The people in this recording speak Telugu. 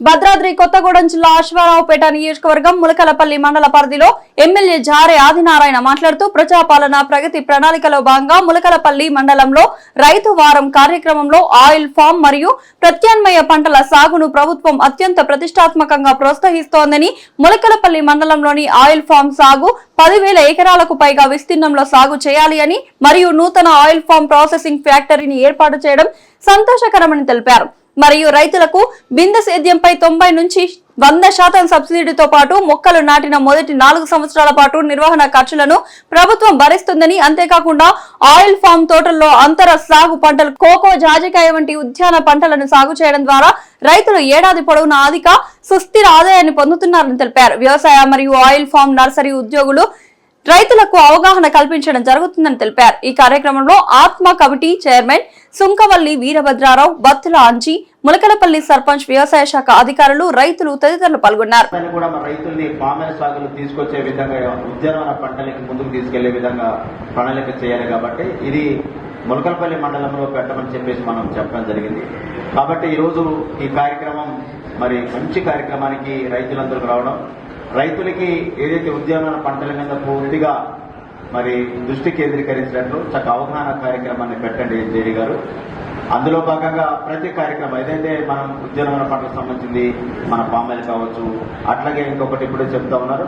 భద్రాద్రి కొత్తగూడెం జిల్లా అశ్వారావుపేట నియోజకవర్గం ములకలపల్లి మండల పరిధిలో ఎమ్మెల్యే జారే ఆదినారాయణ మాట్లాడుతూ ప్రజాపాలన ప్రగతి ప్రణాళికలో భాగంగా ములకలపల్లి మండలంలో రైతు వారం కార్యక్రమంలో ఆయిల్ ఫామ్ మరియు ప్రత్యామ్నాయ పంటల సాగును ప్రభుత్వం అత్యంత ప్రతిష్టాత్మకంగా ప్రోత్సహిస్తోందని, ములకలపల్లి మండలంలోని ఆయిల్ ఫామ్ సాగు 10,000 ఎకరాలకు పైగా విస్తీర్ణంలో సాగు చేయాలి అని మరియు నూతన ఆయిల్ ఫామ్ ప్రాసెసింగ్ ఫ్యాక్టరీని ఏర్పాటు చేయడం సంతోషకరమని తెలిపారు. మరియు రైతులకు బిందె సేద్యంపై 90 నుంచి 100% సబ్సిడీతో పాటు మొక్కలు నాటిన మొదటి 4 సంవత్సరాల పాటు నిర్వహణ ఖర్చులను ప్రభుత్వం భరిస్తుందని, అంతేకాకుండా ఆయిల్ ఫామ్ తోటల్లో అంతర సాగు పంటలు కోకో, జాజికాయ వంటి ఉద్యాన పంటలను సాగు చేయడం ద్వారా రైతులు ఏడాది పొడవునా అధిక సుస్థిర ఆదాయాన్ని పొందుతున్నారని తెలిపారు. వ్యవసాయ మరియు ఆయిల్ ఫామ్ నర్సరీ ఉద్యోగులు రైతులకు అవగాహన కల్పించడం జరుగుతుందని తెలిపారు. ఈ కార్యక్రమంలో ఆత్మ కమిటీ చైర్మన్ సుంకవల్లి వీరభద్రారావు, బత్తుల అంజీ, ములకలపల్లి సర్పంచ్, వ్యవసాయ శాఖ అధికారులు, రైతులు తదితరులు పాల్గొన్నారు. రైతుల్ని పామెల సాగులు తీసుకొచ్చే విధంగా, ఉద్యానవన పంటలకి ముందుకు తీసుకెళ్లే విధంగా ప్రణాళిక చేయాలి. కాబట్టి ఇది ములకలపల్లి మండలంలో పెట్టమని చెప్పేసి మనం చెప్పడం జరిగింది. కాబట్టి ఈరోజు ఈ కార్యక్రమం మంచి కార్యక్రమానికి రైతులందరూ రావడం, రైతులకి ఏదైతే ఉద్యానవన పంటల మీద పూర్తిగా దృష్టి కేంద్రీకరించినట్లు చక్కగా అవగాహన కార్యక్రమాన్ని పెట్టండి జేడీ గారు. అందులో భాగంగా ప్రతి కార్యక్రమం ఏదైతే మనం ఉద్యానవన పంటలకు సంబంధించింది, మన పామాయిల్ కావచ్చు, అట్లాగే ఇంకొకటి ఇప్పుడే చెప్తా ఉన్నారు